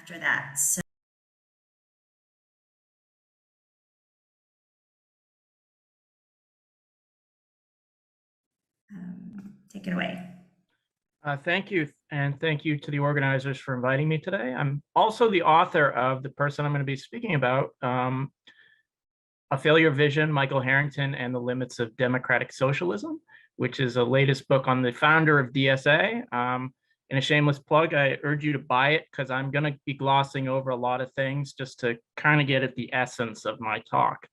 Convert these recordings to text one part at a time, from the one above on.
after that. So take it away. Thank you, and thank you to the organizers for inviting me today. I'm also the author of the person I'm going to be speaking about, A Failure Vision, Michael Harrington and the Limits of Democratic Socialism, which is a latest book on the founder of DSA. In a shameless plug, I urge you to buy it because I'm going to be glossing over a lot of things just to kind of get at the essence of my talk.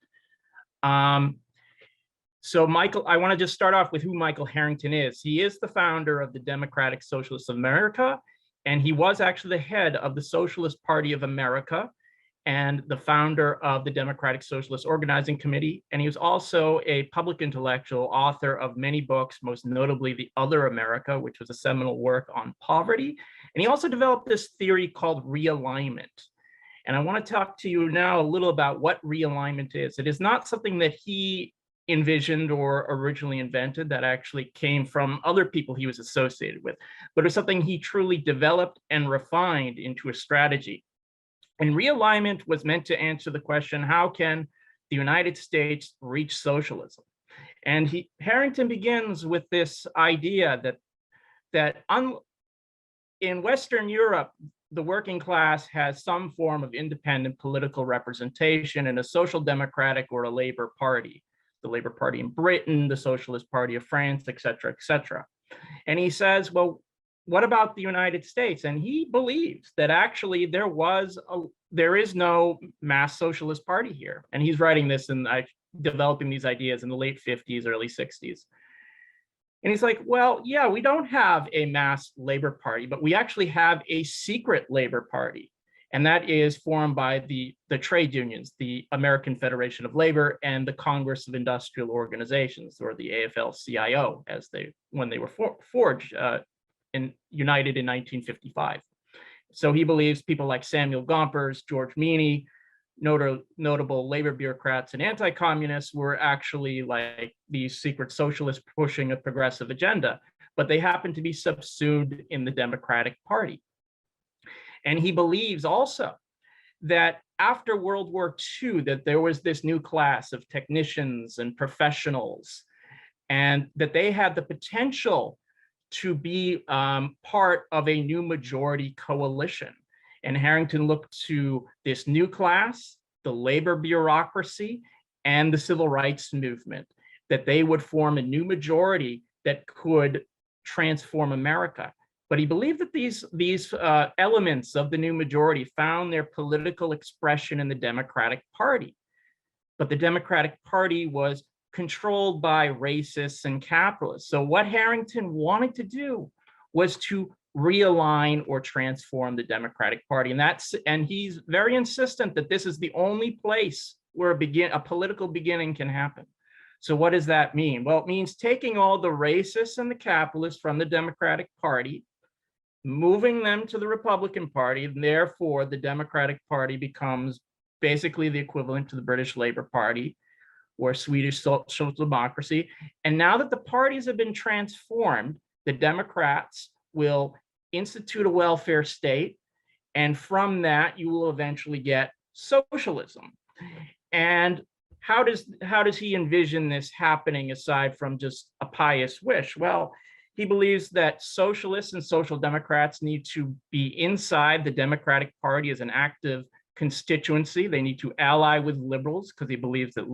So Michael, I want to just start off with who Michael Harrington is. He is the founder of the Democratic Socialists of America, and he was actually the head of the Socialist Party of America and the founder of the Democratic Socialist Organizing Committee. And he was also a public intellectual, author of many books, most notably The Other America, which was a seminal work on poverty. And he also developed this theory called realignment. And I want to talk to you now a little about what realignment is. It is not something that he envisioned or originally invented, that actually came from other people he was associated with, but it's something he truly developed and refined into a strategy. And realignment was meant to answer the question, how can the United States reach socialism? And Harrington begins with this idea that in Western Europe, the working class has some form of independent political representation in a social democratic or a labor party. The Labour Party in Britain, the Socialist Party of France, et cetera, et cetera. And he says, well, what about the United States? And he believes that actually there is no mass socialist party here. And he's writing this and developing these ideas in the late 50s, early 60s. And he's like, well, yeah, we don't have a mass labor party, but we actually have a secret labor party. And that is formed by the trade unions, the American Federation of Labor and the Congress of Industrial Organizations, or the AFL-CIO, when they were forged and united in 1955. So he believes people like Samuel Gompers, George Meany, notable labor bureaucrats and anti-communists were actually like these secret socialists pushing a progressive agenda, but they happen to be subsumed in the Democratic Party. And he believes also that after World War II, that there was this new class of technicians and professionals, and that they had the potential to be part of a new majority coalition. And Harrington looked to this new class, the labor bureaucracy, and the civil rights movement, that they would form a new majority that could transform America. But he believed that these elements of the new majority found their political expression in the Democratic Party. But the Democratic Party was controlled by racists and capitalists. So what Harrington wanted to do was to realign or transform the Democratic Party. And he's very insistent that this is the only place where a political beginning can happen. So what does that mean? Well, it means taking all the racists and the capitalists from the Democratic Party, moving them to the Republican Party, and therefore the Democratic Party becomes basically the equivalent to the British Labour Party or Swedish Social Democracy. And now that the parties have been transformed, the Democrats will institute a welfare state, and from that you will eventually get socialism. And how does he envision this happening aside from just a pious wish? Well, he believes that socialists and social democrats need to be inside the Democratic Party as an active constituency. They need to ally with liberals because he believes that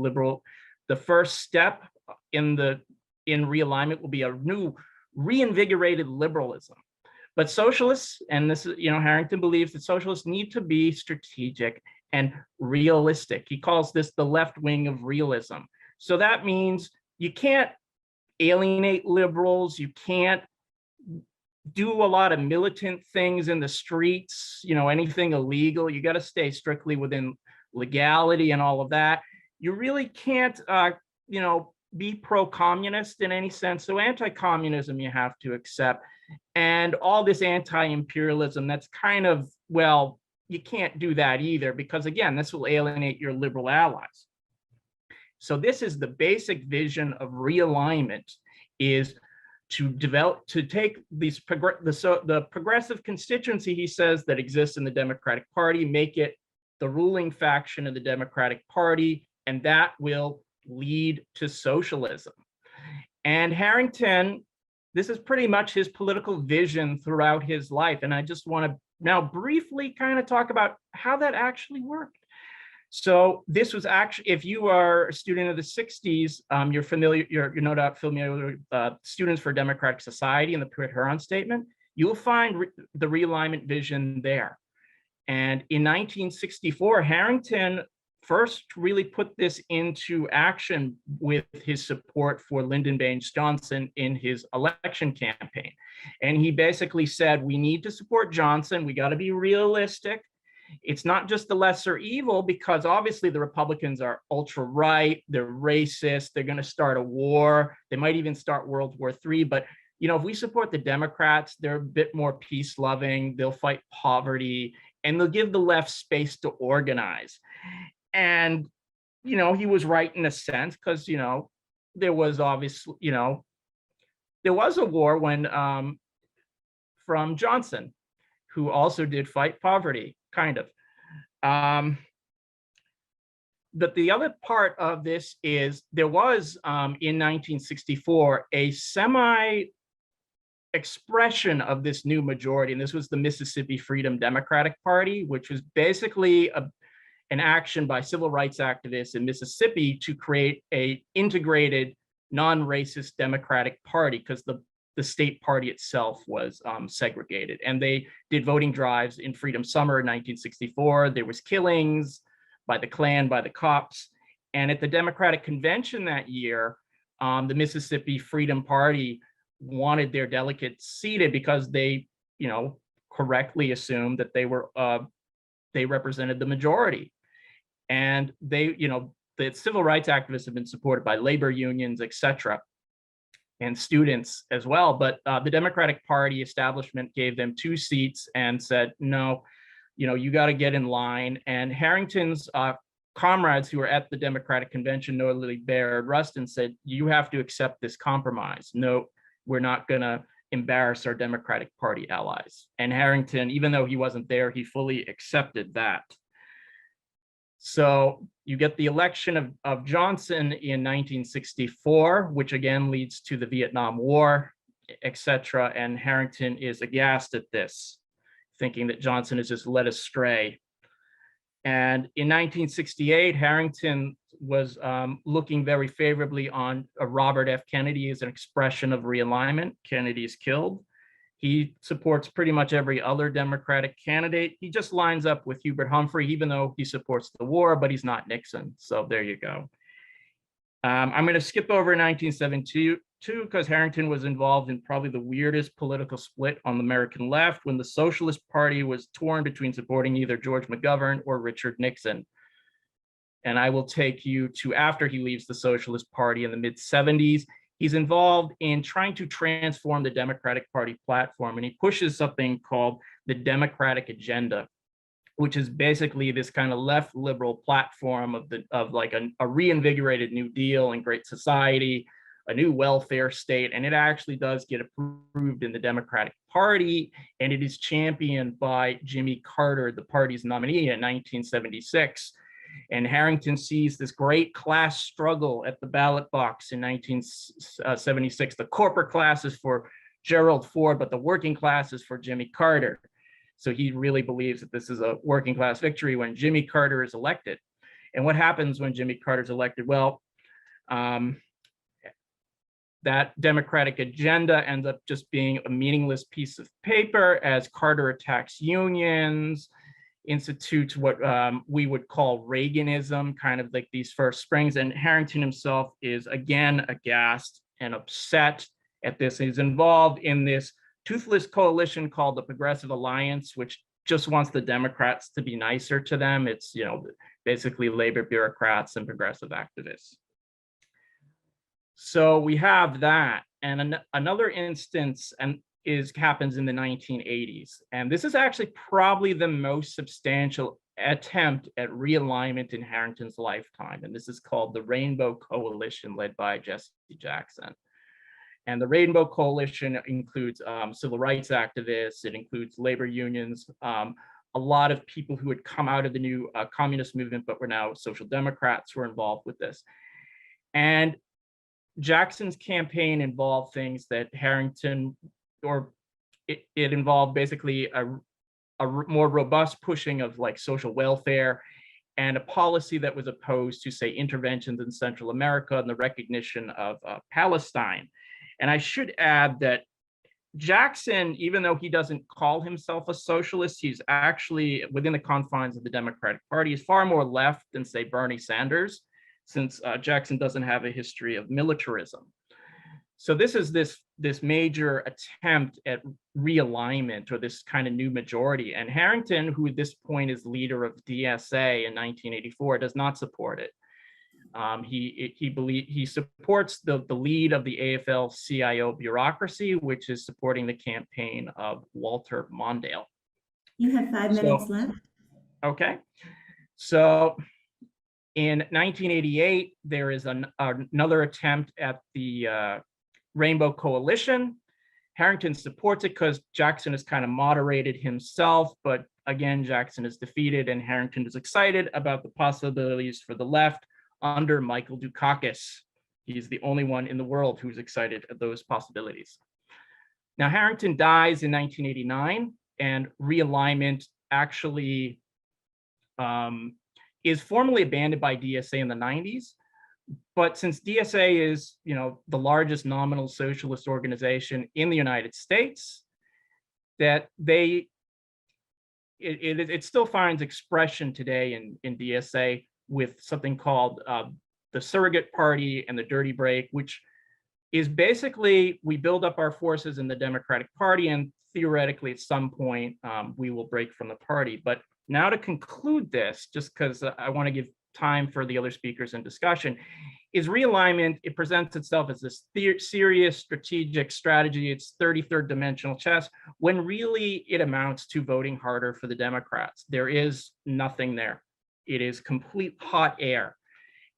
the first step in realignment will be a new reinvigorated liberalism. But socialists, and this is, Harrington believes that socialists need to be strategic and realistic. He calls this the left wing of realism. So that means you can't alienate liberals, you can't do a lot of militant things in the streets, anything illegal. You got to stay strictly within legality and all of that. You really can't, be pro-communist in any sense. So anti-communism you have to accept. And all this anti-imperialism, that's kind of, well, you can't do that either, because again, this will alienate your liberal allies. So this is the basic vision of realignment, is to take these the progressive constituency, he says, that exists in the Democratic Party, make it the ruling faction of the Democratic Party, and that will lead to socialism. And Harrington, this is pretty much his political vision throughout his life. And I just want to now briefly kind of talk about how that actually worked. So this was actually, if you are a student of the 60s, you're no doubt familiar with Students for Democratic Society and the Pruitt-Huron Statement. You'll find the realignment vision there. And in 1964, Harrington first really put this into action with his support for Lyndon Baines Johnson in his election campaign. And he basically said, we need to support Johnson. We got to be realistic. It's not just the lesser evil, because obviously the Republicans are ultra right, they're racist, they're going to start a war, they might even start World War III. But if we support the Democrats, they're a bit more peace loving, they'll fight poverty, and they'll give the left space to organize. And he was right in a sense, because there was obviously there was a war when from Johnson, who also did fight poverty, kind of. But the other part of this is there was in 1964 a semi-expression of this new majority, and this was the Mississippi Freedom Democratic Party, which was basically an action by civil rights activists in Mississippi to create a integrated, non-racist Democratic Party, because the state party itself was segregated. And they did voting drives in Freedom Summer in 1964. There was killings by the Klan, by the cops. And at the Democratic Convention that year, the Mississippi Freedom Party wanted their delegates seated because they, correctly assumed that they represented the majority. And they, the civil rights activists have been supported by labor unions, etc., and students as well. But the Democratic Party establishment gave them 2 seats and said, no, you got to get in line. And Harrington's comrades who were at the Democratic Convention, notably Bayard Rustin, said, you have to accept this compromise. No, we're not going to embarrass our Democratic Party allies. And Harrington, even though he wasn't there, he fully accepted that. So you get the election of Johnson in 1964, which again leads to the Vietnam War, etc. And Harrington is aghast at this, thinking that Johnson is just led astray. And in 1968, Harrington was looking very favorably on Robert F. Kennedy as an expression of realignment. Kennedy is killed. He supports pretty much every other Democratic candidate. He just lines up with Hubert Humphrey, even though he supports the war, but he's not Nixon. So there you go. I'm going to skip over 1972 because Harrington was involved in probably the weirdest political split on the American left, when the Socialist Party was torn between supporting either George McGovern or Richard Nixon. And I will take you to after he leaves the Socialist Party in the mid-70s. He's involved in trying to transform the Democratic Party platform, and he pushes something called the Democratic Agenda, which is basically this kind of left liberal platform of like a reinvigorated New Deal and Great Society, a new welfare state, and it actually does get approved in the Democratic Party, and it is championed by Jimmy Carter, the party's nominee in 1976. And Harrington sees this great class struggle at the ballot box in 1976. The corporate class is for Gerald Ford, but the working class is for Jimmy Carter. So he really believes that this is a working class victory when Jimmy Carter is elected. And what happens when Jimmy Carter is elected? Well, that Democratic agenda ends up just being a meaningless piece of paper as Carter attacks unions, institutes what we would call Reaganism, kind of like these first springs. And Harrington himself is again aghast and upset at this. He's involved in this toothless coalition called the Progressive Alliance, which just wants the Democrats to be nicer to them. It's, basically labor bureaucrats and progressive activists. So we have that. And another instance happens in the 1980s. And this is actually probably the most substantial attempt at realignment in Harrington's lifetime. And this is called the Rainbow Coalition, led by Jesse Jackson. And the Rainbow Coalition includes civil rights activists, it includes labor unions, a lot of people who had come out of the new communist movement but were now social democrats were involved with this. And Jackson's campaign involved things that Harrington, or it involved basically a more robust pushing of like social welfare and a policy that was opposed to, say, interventions in Central America and the recognition of Palestine. And I should add that Jackson, even though he doesn't call himself a socialist, he's actually within the confines of the Democratic Party. He's far more left than, say, Bernie Sanders, since Jackson doesn't have a history of militarism. So this is this major attempt at realignment, or this kind of new majority. And Harrington, who at this point is leader of DSA in 1984, does not support it. He supports the lead of the AFL-CIO bureaucracy, which is supporting the campaign of Walter Mondale. You have 5 minutes left. Okay. So in 1988, there is another attempt at the Rainbow Coalition. Harrington supports it because Jackson has kind of moderated himself, but again, Jackson is defeated and Harrington is excited about the possibilities for the left under Michael Dukakis. He's the only one in the world who's excited at those possibilities. Now, Harrington dies in 1989, and realignment actually is formally abandoned by DSA in the 90s. But since DSA is, the largest nominal socialist organization in the United States, that it still finds expression today in DSA with something called the surrogate party and the dirty break, which is basically we build up our forces in the Democratic Party, and theoretically at some point we will break from the party. But now to conclude this, just because I want to give time for the other speakers in discussion, is realignment. It presents itself as this serious strategic strategy. It's 33rd dimensional chess, when really it amounts to voting harder for the Democrats. There is nothing there. It is complete hot air,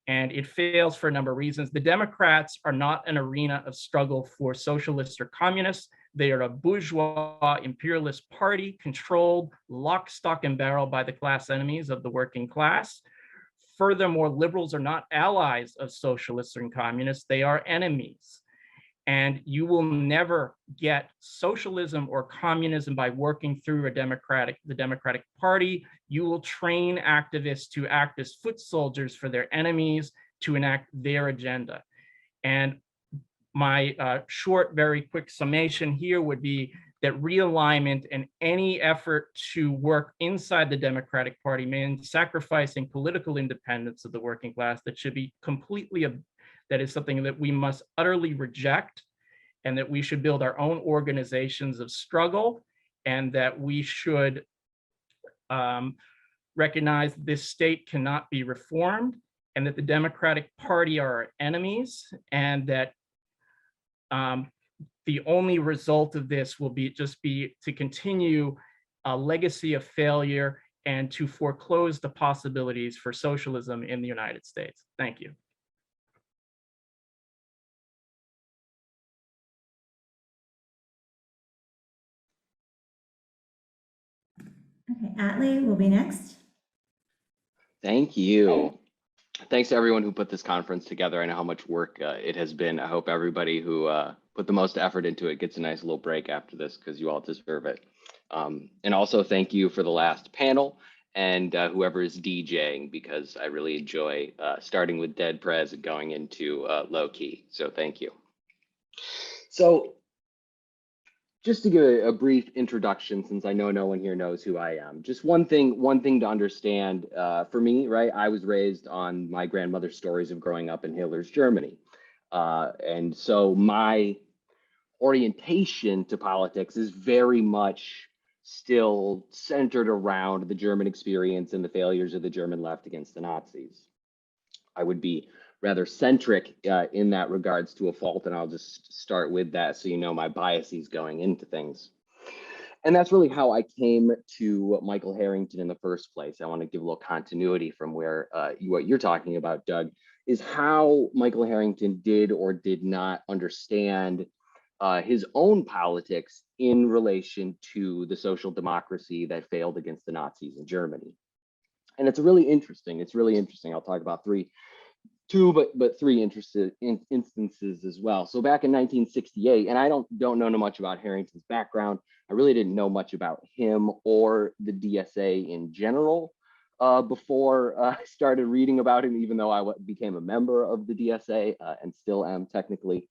and it fails for a number of reasons. The Democrats are not an arena of struggle for socialists or communists. They are a bourgeois imperialist party controlled lock, stock, and barrel by the class enemies of the working class. Furthermore, liberals are not allies of socialists and communists. They are enemies. And you will never get socialism or communism by working through the Democratic Party. You will train activists to act as foot soldiers for their enemies to enact their agenda. And my short, very quick summation here would be that realignment and any effort to work inside the Democratic Party means sacrificing political independence of the working class. That should be that is something that we must utterly reject, and that we should build our own organizations of struggle, and that we should recognize this state cannot be reformed, and that the Democratic Party are our enemies, and that the only result of this will be to continue a legacy of failure and to foreclose the possibilities for socialism in the United States. Thank you. Okay, Atlee will be next. Thank you. Thanks to everyone who put this conference together. I know how much work it has been. I hope everybody who put the most effort into it gets a nice little break after this, because you all deserve it. And also thank you for the last panel, and whoever is DJing, because I really enjoy starting with Dead Prez and going into low key. So thank you. So just to give a brief introduction, since I know no one here knows who I am, just one thing to understand for me, right? I was raised on my grandmother's stories of growing up in Hitler's Germany. And so my orientation to politics is very much still centered around the German experience and the failures of the German left against the Nazis. I would be rather centric in that regards to a fault, and I'll just start with that so you know my biases going into things. And that's really how I came to Michael Harrington in the first place. I want to give a little continuity from where what you're talking about, Doug, is how Michael Harrington did or did not understand his own politics in relation to the social democracy that failed against the Nazis in Germany. And it's really interesting. It's really interesting. I'll talk about two, but three instances as well. So back in 1968, and I don't know much about Harrington's background. I really didn't know much about him or the DSA in general before I started reading about him, even though I became a member of the DSA and still am technically.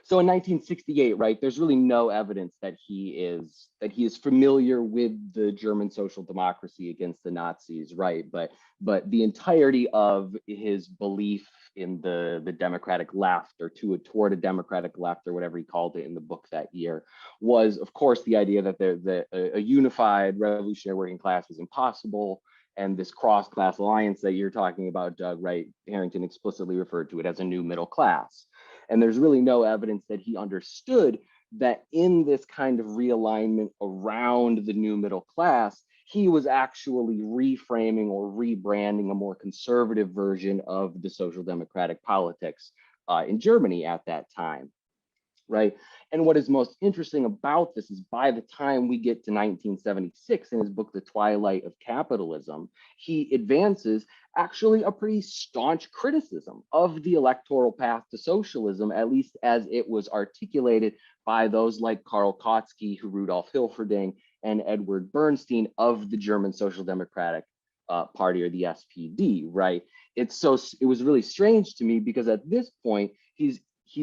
So in 1968, right, there's really no evidence that he is familiar with the German social democracy against the Nazis, right? But the entirety of his belief in the democratic left, or toward a democratic left, or whatever he called it in the book that year, was of course the idea that a unified revolutionary working class was impossible. And this cross-class alliance that you're talking about, Doug, right? Harrington explicitly referred to it as a new middle class. And there's really no evidence that he understood that in this kind of realignment around the new middle class, he was actually reframing or rebranding a more conservative version of the social democratic politics in Germany at that time, right? And what is most interesting about this is by the time we get to 1976 in his book, The Twilight of Capitalism, he advances actually a pretty staunch criticism of the electoral path to socialism, at least as it was articulated by those like Karl Kautsky, Rudolf Hilferding, and Edward Bernstein of the German Social Democratic Party, or the SPD, right? It was really strange to me because at this point, he's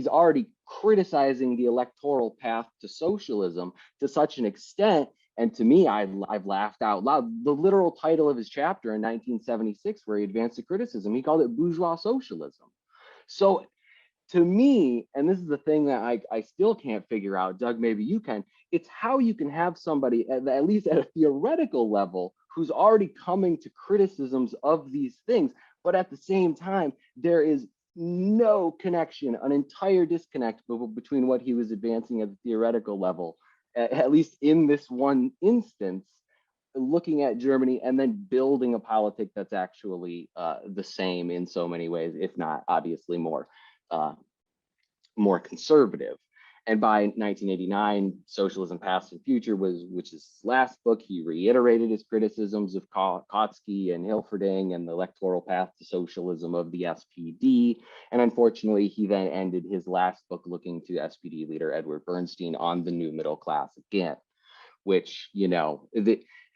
already criticizing the electoral path to socialism to such an extent. And to me, I've laughed out loud. The literal title of his chapter in 1976, where he advanced the criticism, he called it bourgeois socialism. So to me, and this is the thing that I still can't figure out, Doug, maybe you can, it's how you can have somebody, at least at a theoretical level, who's already coming to criticisms of these things, but at the same time, there is no connection, an entire disconnect between what he was advancing at the theoretical level, at least in this one instance, looking at Germany and then building a politic that's actually the same in so many ways, if not obviously more conservative. And by 1989, Socialism, Past and Future, which is his last book, he reiterated his criticisms of Kautsky and Hilferding and the electoral path to socialism of the SPD. And unfortunately, he then ended his last book looking to SPD leader Edward Bernstein on the new middle class again, which,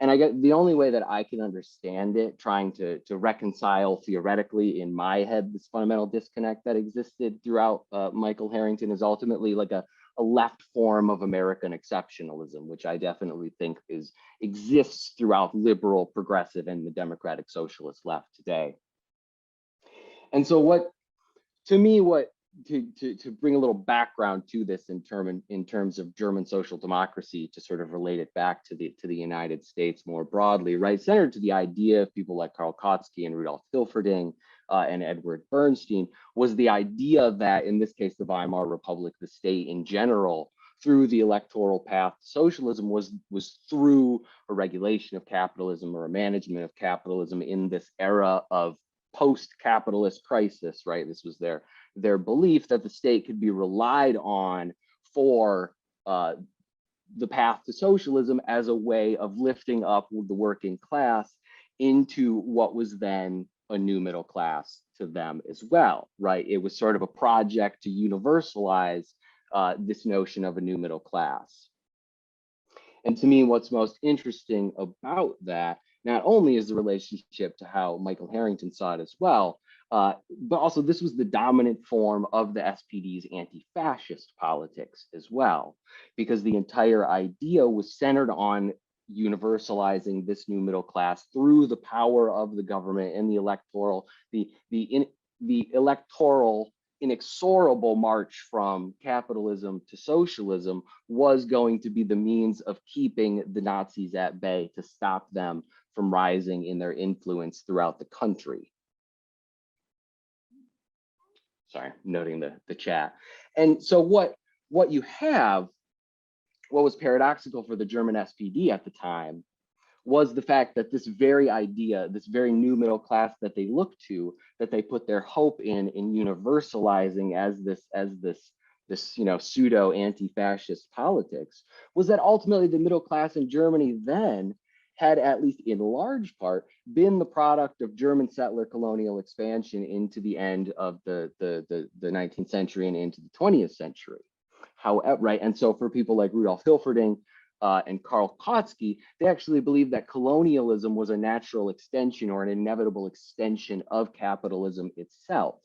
and I get the only way that I can understand it, trying to reconcile theoretically in my head this fundamental disconnect that existed throughout Michael Harrington, is ultimately like a left form of American exceptionalism, which I definitely think exists throughout liberal, progressive, and the democratic socialist left today. And so to bring a little background to this in terms of German social democracy, to sort of relate it back to the United States more broadly, right? Centered to the idea of people like Karl Kautsky and Rudolf Hilferding and Edward Bernstein, was the idea that, in this case, the Weimar Republic, the state in general, through the electoral path to socialism was through a regulation of capitalism or a management of capitalism in this era of post-capitalist crisis, right? This was their belief that the state could be relied on for the path to socialism as a way of lifting up the working class into what was then a new middle class to them as well, right? It was sort of a project to universalize this notion of a new middle class. And to me, what's most interesting about that not only is the relationship to how Michael Harrington saw it as well, but also this was the dominant form of the SPD's anti-fascist politics as well, because the entire idea was centered on universalizing this new middle class through the power of the government and the electoral inexorable march from capitalism to socialism was going to be the means of keeping the Nazis at bay, to stop them from rising in their influence throughout the country. Sorry, noting the chat. And so what was paradoxical for the German SPD at the time was the fact that this very idea, this very new middle class that they looked to, that they put their hope in universalizing as this this pseudo anti-fascist politics, was that ultimately the middle class in Germany then had, at least in large part, been the product of German settler colonial expansion into the end of the 19th century and into the 20th century. However, right, and so for people like Rudolf Hilferding and Karl Kautsky, they actually believed that colonialism was a natural extension or an inevitable extension of capitalism itself.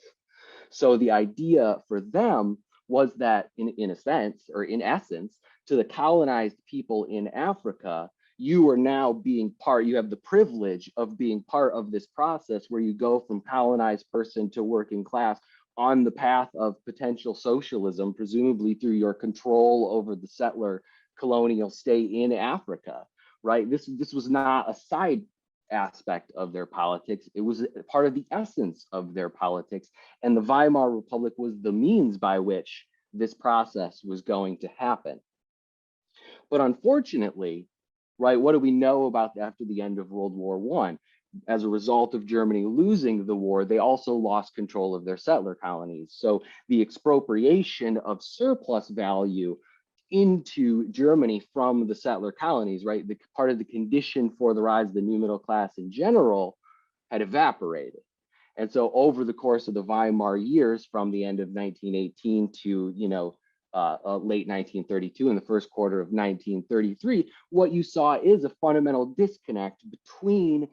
So the idea for them was that in a sense, or in essence, to the colonized people in Africa, you are now being part, you have the privilege of being part of this process where you go from colonized person to working class on the path of potential socialism, presumably through your control over the settler colonial state in Africa, right? This was not a side aspect of their politics. It was part of the essence of their politics. And the Weimar Republic was the means by which this process was going to happen. But unfortunately, right, what do we know about after the end of World War I? As a result of Germany losing the war, they also lost control of their settler colonies. So the expropriation of surplus value into Germany from the settler colonies, right? The part of the condition for the rise of the new middle class in general had evaporated. And so over the course of the Weimar years, from the end of 1918 to, late 1932 and the first quarter of 1933, what you saw is a fundamental disconnect between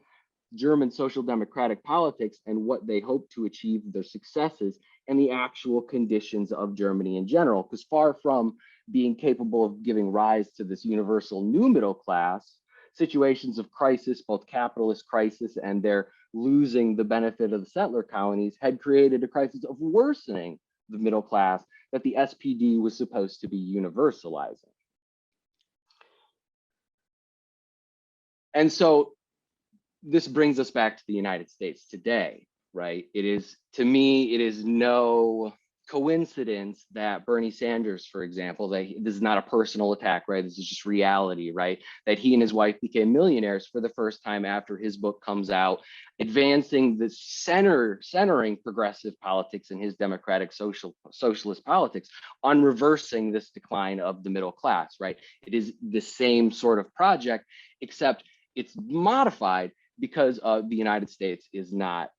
German social democratic politics and what they hoped to achieve, their successes, and the actual conditions of Germany in general. Because far from being capable of giving rise to this universal new middle class, situations of crisis, both capitalist crisis and their losing the benefit of the settler colonies, had created a crisis of worsening the middle class that the SPD was supposed to be universalizing. And so this brings us back to the United States today, right? It is, to me, it is no coincidence that Bernie Sanders, for example, that this is not a personal attack, right? This is just reality, right? That he and his wife became millionaires for the first time after his book comes out, advancing the centering progressive politics in his democratic socialist politics on reversing this decline of the middle class, right? It is the same sort of project, except it's modified because the United States is not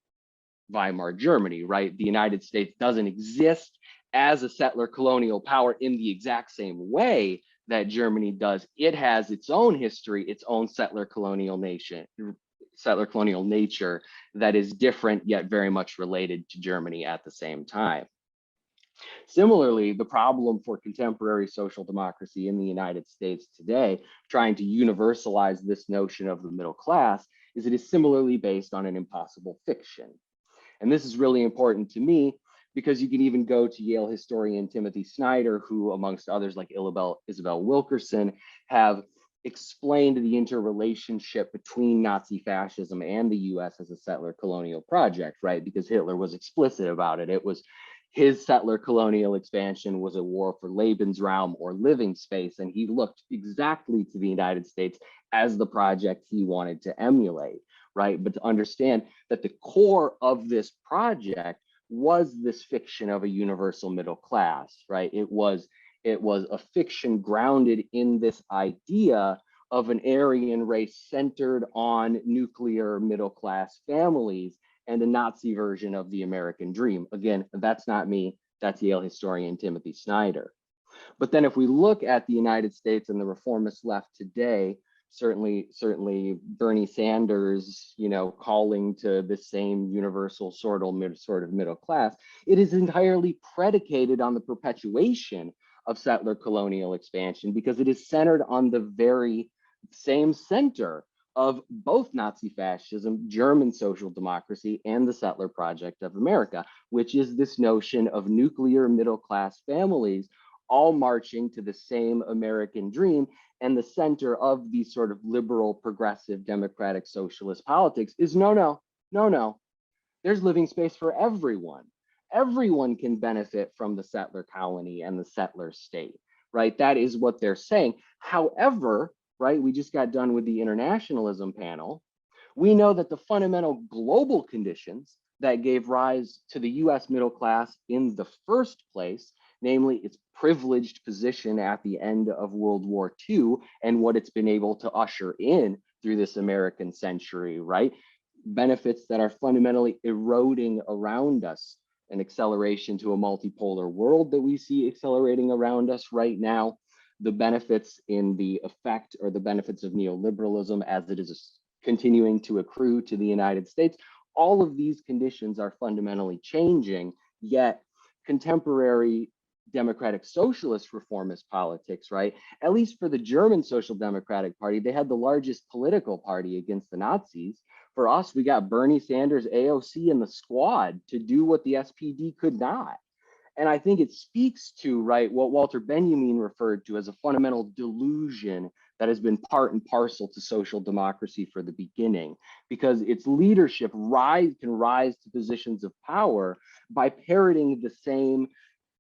Weimar Germany, right? The United States doesn't exist as a settler colonial power in the exact same way that Germany does. It has its own history, its own settler colonial nature that is different yet very much related to Germany at the same time. Similarly, the problem for contemporary social democracy in the United States today, trying to universalize this notion of the middle class, is it is similarly based on an impossible fiction. And this is really important to me because you can even go to Yale historian Timothy Snyder, who, amongst others like Isabel Wilkerson, have explained the interrelationship between Nazi fascism and the US as a settler colonial project, right? Because Hitler was explicit about it. It was his settler colonial expansion was a war for Lebensraum, or living space, and he looked exactly to the United States as the project he wanted to emulate, right? But to understand that the core of this project was this fiction of a universal middle class, right? It was a fiction grounded in this idea of an Aryan race centered on nuclear middle class families and a Nazi version of the American dream. Again, that's not me, that's Yale historian Timothy Snyder. But then if we look at the United States and the reformist left today, certainly Bernie Sanders, calling to the same universal sort of middle class, it is entirely predicated on the perpetuation of settler colonial expansion because it is centered on the very same center of both Nazi fascism, German social democracy, and the settler project of America, which is this notion of nuclear middle class families all marching to the same American dream. And the center of these sort of liberal, progressive, democratic, socialist politics is no. There's living space for everyone. Everyone can benefit from the settler colony and the settler state, right? That is what they're saying. However, right, we just got done with the internationalism panel. We know that the fundamental global conditions that gave rise to the US middle class in the first place, namely its privileged position at the end of World War II and what it's been able to usher in through this American century, right? Benefits that are fundamentally eroding around us, an acceleration to a multipolar world that we see accelerating around us right now, the benefits in the effect or the benefits of neoliberalism as it is continuing to accrue to the United States. All of these conditions are fundamentally changing, yet contemporary democratic socialist reformist politics, right? At least for the German Social Democratic Party, they had the largest political party against the Nazis. For us, we got Bernie Sanders, AOC, and the Squad to do what the SPD could not. And I think it speaks to, right, what Walter Benjamin referred to as a fundamental delusion that has been part and parcel to social democracy for the beginning, because its leadership can rise to positions of power by parroting the same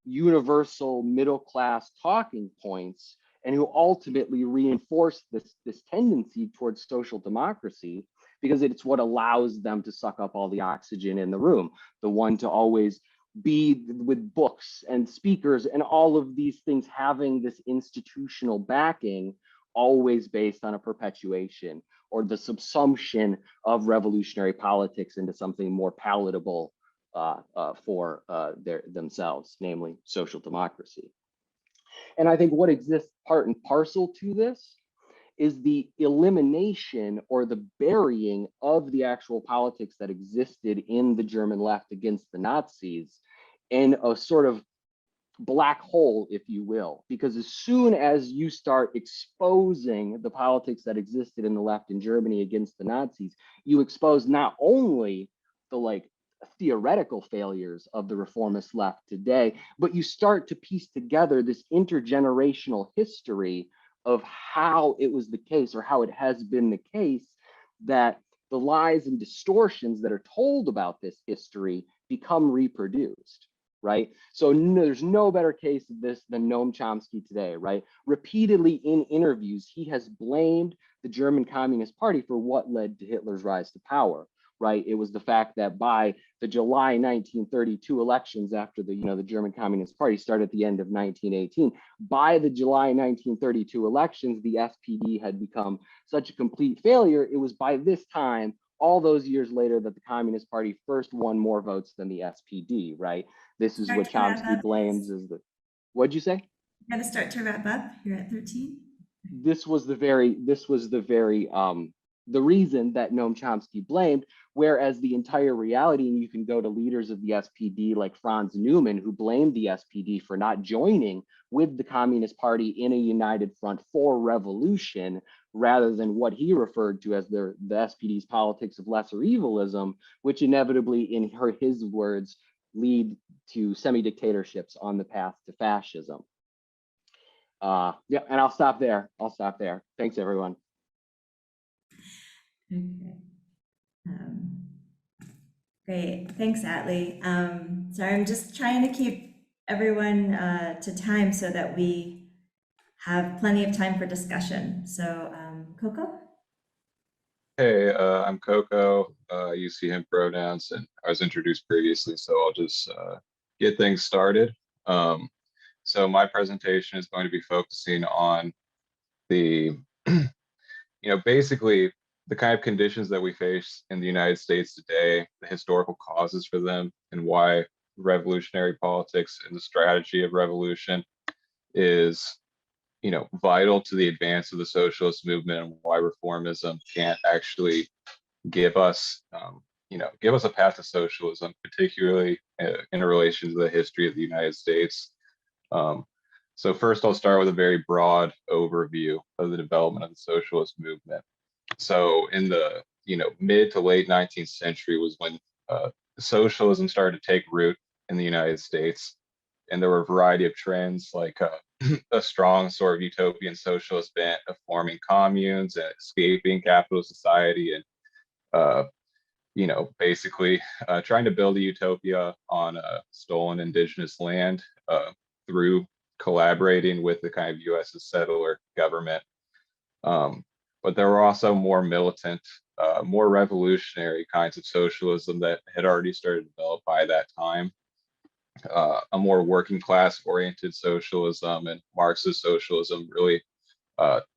universal middle class talking points, and who ultimately reinforce this tendency towards social democracy, because it's what allows them to suck up all the oxygen in the room, the one to always be with books and speakers and all of these things having this institutional backing, always based on a perpetuation or the subsumption of revolutionary politics into something more palatable for themselves, namely social democracy. And I think what exists part and parcel to this is the elimination or the burying of the actual politics that existed in the German left against the Nazis in a sort of black hole, if you will, because as soon as you start exposing the politics that existed in the left in Germany against the Nazis, you expose not only the theoretical failures of the reformist left today, but you start to piece together this intergenerational history of how it was the case, or how it has been the case, that the lies and distortions that are told about this history become reproduced, right? So there's no better case of this than Noam Chomsky today, right? Repeatedly in interviews, he has blamed the German Communist Party for what led to Hitler's rise to power, right? It was the fact that by the July 1932 elections, after the German Communist Party started at the end of 1918, by the July 1932 elections, the SPD had become such a complete failure. It was by this time, all those years later, that the Communist Party first won more votes than the SPD, right? This is what Chomsky blames as the, what'd you say? Got to start to wrap up. You're at 13. This was the reason that Noam Chomsky blamed, whereas the entire reality, and you can go to leaders of the SPD like Franz Neumann, who blamed the SPD for not joining with the Communist Party in a united front for revolution, rather than what he referred to as the SPD's politics of lesser evilism, which inevitably, in his words, lead to semi-dictatorships on the path to fascism. Yeah, and I'll stop there. Thanks, everyone. Okay. Great. Thanks, Atlee. Sorry, I'm just trying to keep everyone to time so that we have plenty of time for discussion. So, Coco? Hey, I'm Coco. I use he, him pronouns, and I was introduced previously, so I'll just get things started. So my presentation is going to be focusing on the, basically the kind of conditions that we face in the United States today, the historical causes for them, and why revolutionary politics and the strategy of revolution is vital to the advance of the socialist movement, and why reformism can't actually give us a path to socialism, particularly in relation to the history of the United States. So first, I'll start with a very broad overview of the development of the socialist movement. So in the mid to late 19th century was when socialism started to take root in the United States, and there were a variety of trends like a strong sort of utopian socialist bent of forming communes and escaping capitalist society, and basically trying to build a utopia on stolen indigenous land through collaborating with the kind of U.S. settler government. But there were also more militant, more revolutionary kinds of socialism that had already started to develop by that time. a more working class oriented socialism and Marxist socialism really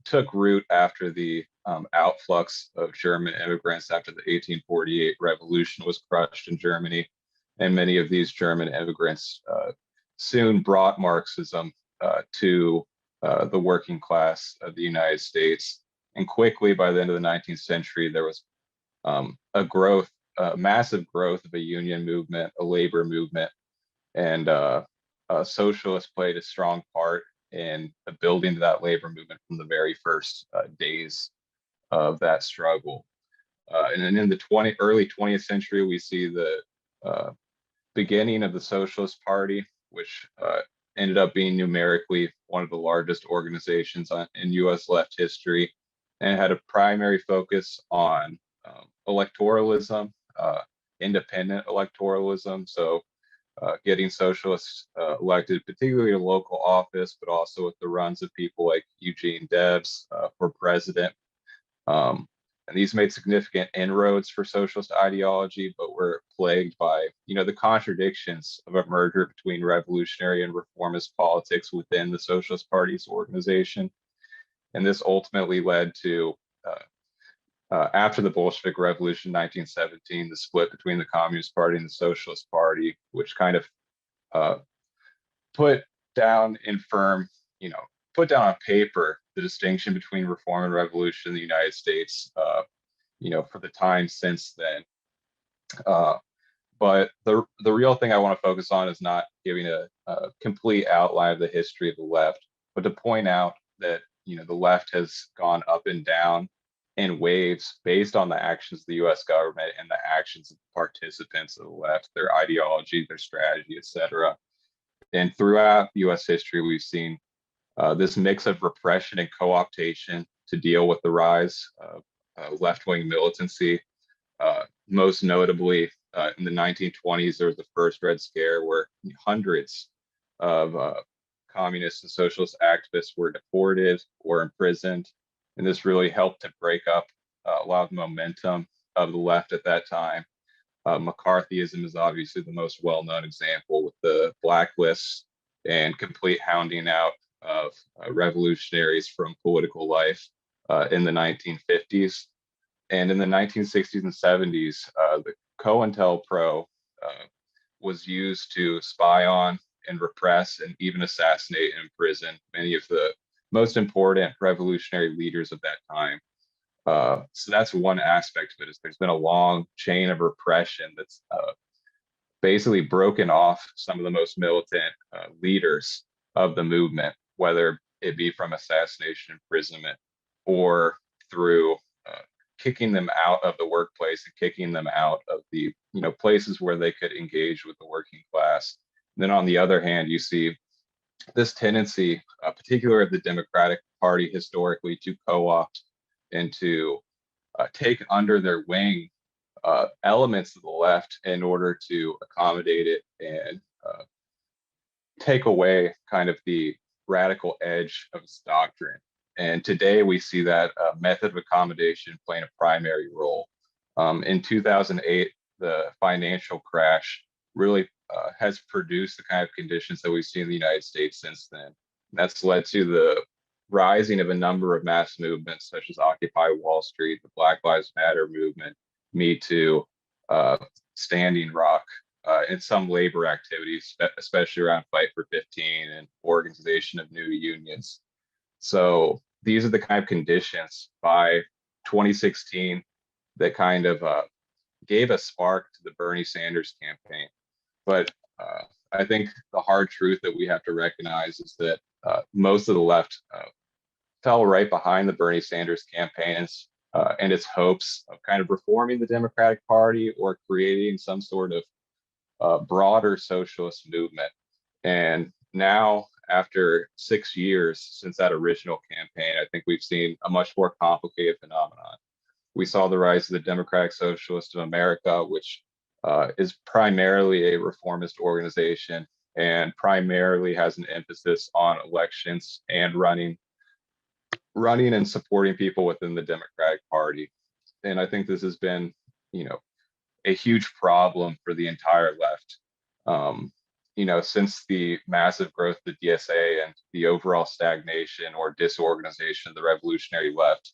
took root after the outflux of German immigrants after the 1848 revolution was crushed in Germany. And many of these German immigrants soon brought Marxism to the working class of the United States. And quickly, by the end of the 19th century, there was a massive growth of a union movement, a labor movement, and socialists played a strong part in building that labor movement from the very first days of that struggle. And then in the early 20th century, we see the beginning of the Socialist Party, which ended up being numerically one of the largest organizations in US left history, and had a primary focus on electoralism, independent electoralism. So getting socialists elected, particularly to local office, but also with the runs of people like Eugene Debs for president. And these made significant inroads for socialist ideology, but were plagued by, the contradictions of a merger between revolutionary and reformist politics within the Socialist Party's organization. And this ultimately led to, after the Bolshevik Revolution in 1917, the split between the Communist Party and the Socialist Party, which kind of put down on paper the distinction between reform and revolution in the United States, for the time since then. But the real thing I want to focus on is not giving a complete outline of the history of the left, but to point out that, the left has gone up and down in waves based on the actions of the US government and the actions of participants of the left, their ideology, their strategy, etc. And throughout US history, we've seen this mix of repression and co-optation to deal with the rise of left-wing militancy. Most notably, in the 1920s, there was the first Red Scare, where hundreds of communist and socialist activists were deported or imprisoned. And this really helped to break up a lot of the momentum of the left at that time. McCarthyism is obviously the most well-known example, with the blacklists and complete hounding out of revolutionaries from political life in the 1950s. And in the 1960s and 70s, the COINTELPRO was used to spy on and repress and even assassinate and imprison many of the most important revolutionary leaders of that time. So that's one aspect of it, is there's been a long chain of repression that's basically broken off some of the most militant leaders of the movement, whether it be from assassination, imprisonment, or through kicking them out of the workplace and kicking them out of the places where they could engage with the working class. And then on the other hand, you see this tendency, particularly of the Democratic Party historically, to co-opt and to take under their wing elements of the left in order to accommodate it and take away kind of the radical edge of its doctrine. And today we see that method of accommodation playing a primary role. In 2008, the financial crash really has produced the kind of conditions that we've seen in the United States since then. And that's led to the rising of a number of mass movements, such as Occupy Wall Street, the Black Lives Matter movement, Me Too, Standing Rock, and some labor activities, especially around Fight for 15 and organization of new unions. So these are the kind of conditions by 2016 that kind of gave a spark to the Bernie Sanders campaign. But I think the hard truth that we have to recognize is that most of the left fell right behind the Bernie Sanders campaign and its hopes of kind of reforming the Democratic Party or creating some sort of broader socialist movement. And now, after 6 years since that original campaign, I think we've seen a much more complicated phenomenon. We saw the rise of the Democratic Socialist of America, which is primarily a reformist organization and primarily has an emphasis on elections and running and supporting people within the Democratic Party. And I think this has been, a huge problem for the entire left. since the massive growth of the DSA and the overall stagnation or disorganization of the revolutionary left,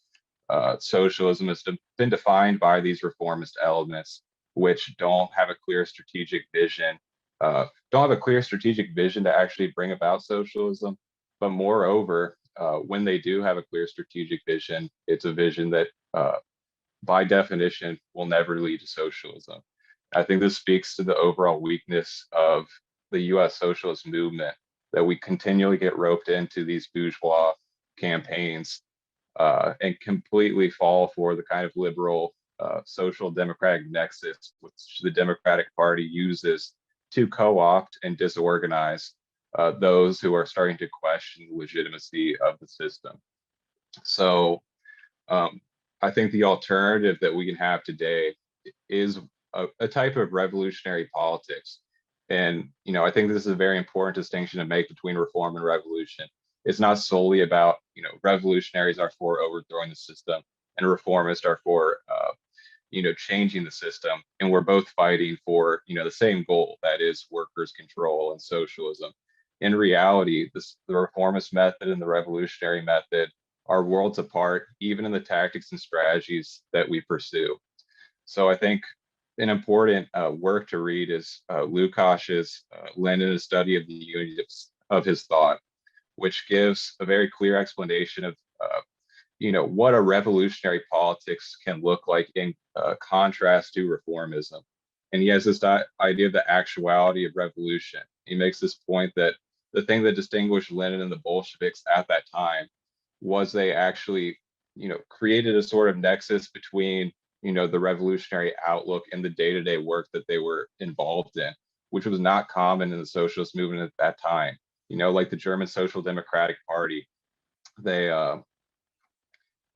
socialism has been defined by these reformist elements, which don't have a clear strategic vision, to actually bring about socialism. But moreover, when they do have a clear strategic vision, it's a vision that, by definition, will never lead to socialism. I think this speaks to the overall weakness of the US socialist movement, that we continually get roped into these bourgeois campaigns and completely fall for the kind of liberal social democratic nexus which the Democratic Party uses to co-opt and disorganize those who are starting to question the legitimacy of the system. So I think the alternative that we can have today is a type of revolutionary politics. And, I think this is a very important distinction to make between reform and revolution. It's not solely about, revolutionaries are for overthrowing the system and reformists are for, changing the system. And we're both fighting for, the same goal, that is workers' control and socialism. In reality, the reformist method and the revolutionary method are worlds apart, even in the tactics and strategies that we pursue. So I think an important work to read is Lukasz's Lenin, a study of the unity of his thought, which gives a very clear explanation of what a revolutionary politics can look like in contrast to reformism. And he has this idea of the actuality of revolution. He makes this point that the thing that distinguished Lenin and the Bolsheviks at that time was they actually, created a sort of nexus between, the revolutionary outlook and the day-to-day work that they were involved in, which was not common in the socialist movement at that time. Like the German Social Democratic Party, the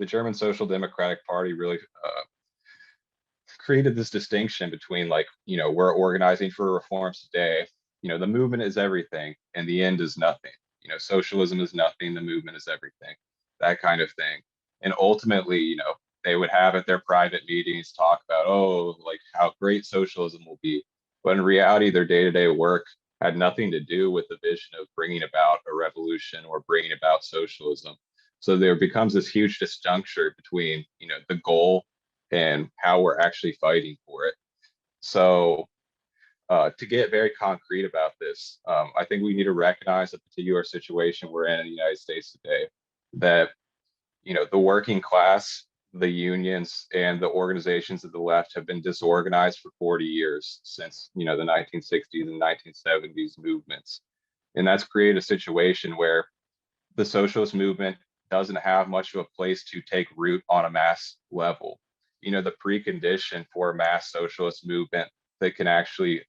German Social Democratic Party really created this distinction between, like, we're organizing for reforms today. The movement is everything and the end is nothing. Socialism is nothing, the movement is everything, that kind of thing. And ultimately, they would have at their private meetings talk about, like how great socialism will be. But in reality, their day-to-day work had nothing to do with the vision of bringing about a revolution or bringing about socialism. So there becomes this huge disjuncture between, the goal and how we're actually fighting for it. So to get very concrete about this, I think we need to recognize the particular situation we're in the United States today, that, the working class, the unions, and the organizations of the left have been disorganized for 40 years since, the 1960s and 1970s movements. And that's created a situation where the socialist movement doesn't have much of a place to take root on a mass level. The precondition for a mass socialist movement that can actually,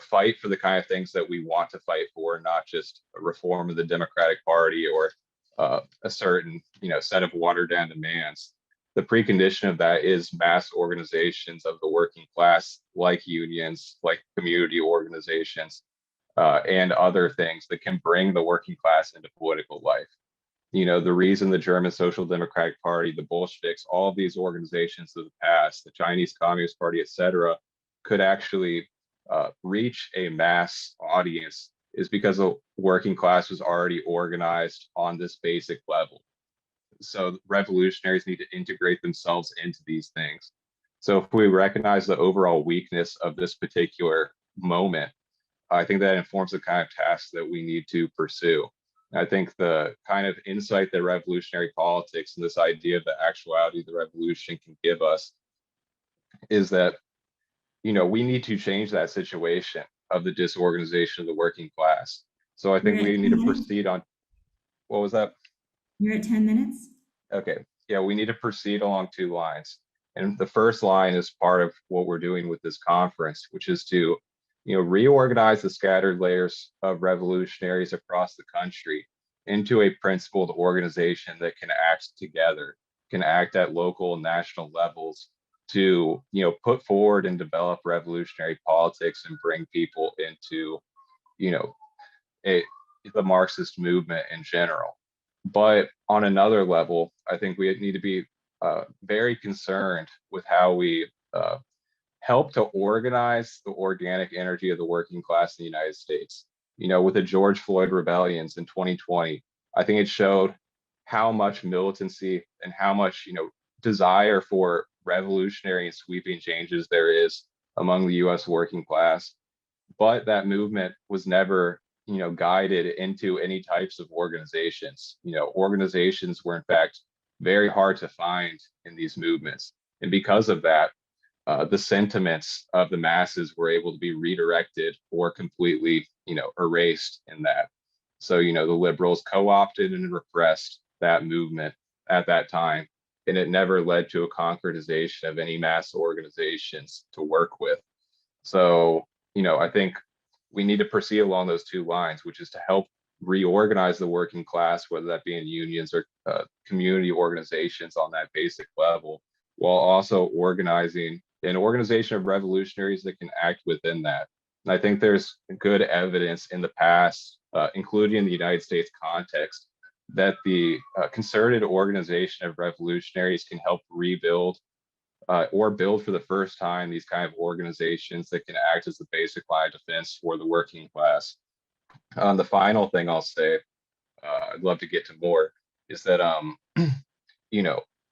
fight for the kind of things that we want to fight for, not just a reform of the Democratic Party or a certain, set of watered down demands. The precondition of that is mass organizations of the working class, like unions, like community organizations, and other things that can bring the working class into political life. The reason the German Social Democratic Party, the Bolsheviks, all of these organizations of the past, the Chinese Communist Party, etc., could actually reach a mass audience is because the working class was already organized on this basic level. So revolutionaries need to integrate themselves into these things. So if we recognize the overall weakness of this particular moment, I think that informs the kind of tasks that we need to pursue. I think the kind of insight that revolutionary politics and this idea of the actuality of the revolution can give us is that, we need to change that situation of the disorganization of the working class. So I think we need to proceed on, what was that? You're at 10 minutes? Okay, yeah, we need to proceed along two lines. And the first line is part of what we're doing with this conference, which is to, reorganize the scattered layers of revolutionaries across the country into a principled organization that can act together, can act at local and national levels to, put forward and develop revolutionary politics and bring people into, the Marxist movement in general. But on another level, I think we need to be very concerned with how we helped to organize the organic energy of the working class in the United States. With the George Floyd rebellions in 2020, I think it showed how much militancy and how much, desire for revolutionary and sweeping changes there is among the US working class. But that movement was never, guided into any types of organizations. Organizations were in fact very hard to find in these movements. And because of that, the sentiments of the masses were able to be redirected or completely, erased in that. So, the liberals co-opted and repressed that movement at that time, and it never led to a concretization of any mass organizations to work with. So, I think we need to proceed along those two lines, which is to help reorganize the working class, whether that be in unions or community organizations on that basic level, while also organizing an organization of revolutionaries that can act within that. And I think there's good evidence in the past, including in the United States context, that the concerted organization of revolutionaries can help rebuild or build for the first time these kind of organizations that can act as the basic line of defense for the working class. The final thing I'll say, I'd love to get to more, is that,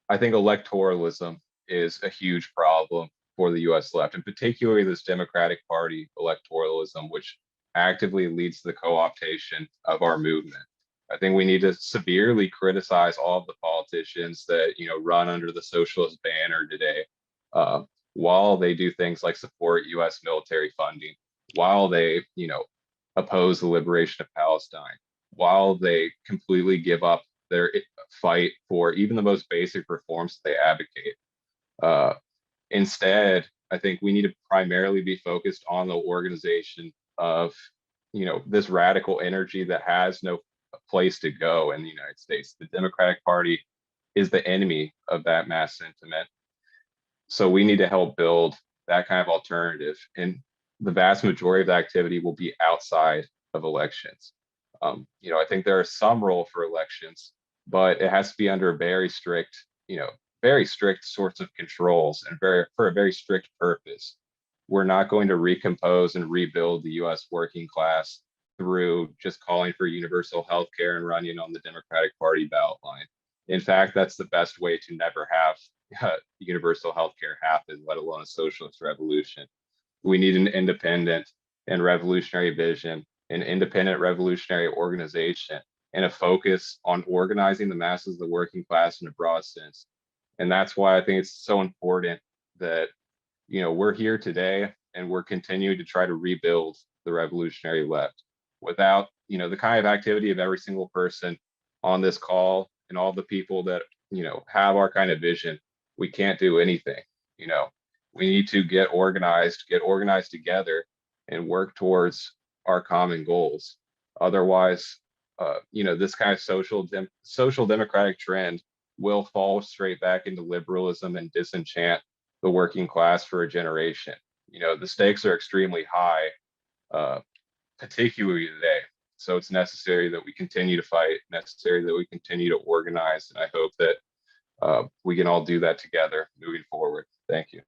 I think electoralism is a huge problem for the US left, and particularly this Democratic Party electoralism, which actively leads to the co-optation of our movement. I think we need to severely criticize all of the politicians that, run under the socialist banner today, while they do things like support US military funding, while they, oppose the liberation of Palestine, while they completely give up their fight for even the most basic reforms that they advocate. Instead, I think we need to primarily be focused on the organization of, this radical energy that has no place to go in the United States. The Democratic Party is the enemy of that mass sentiment. So we need to help build that kind of alternative. And the vast majority of the activity will be outside of elections. I think there is some role for elections, but it has to be under very strict sorts of controls and for a very strict purpose. We're not going to recompose and rebuild the US working class through just calling for universal health care and running on the Democratic Party ballot line. In fact, that's the best way to never have universal health care happen, let alone a socialist revolution. We need an independent and revolutionary vision, an independent revolutionary organization, and a focus on organizing the masses of the working class in a broad sense. And that's why I think it's so important that, we're here today and we're continuing to try to rebuild the revolutionary left. Without, the kind of activity of every single person on this call and all the people that, have our kind of vision, we can't do anything. We need to get organized together and work towards our common goals. Otherwise, this kind of social democratic trend will fall straight back into liberalism and disenchant the working class for a generation. The stakes are extremely high, particularly today. So it's necessary that we continue to fight, necessary that we continue to organize. And I hope that we can all do that together moving forward. Thank you.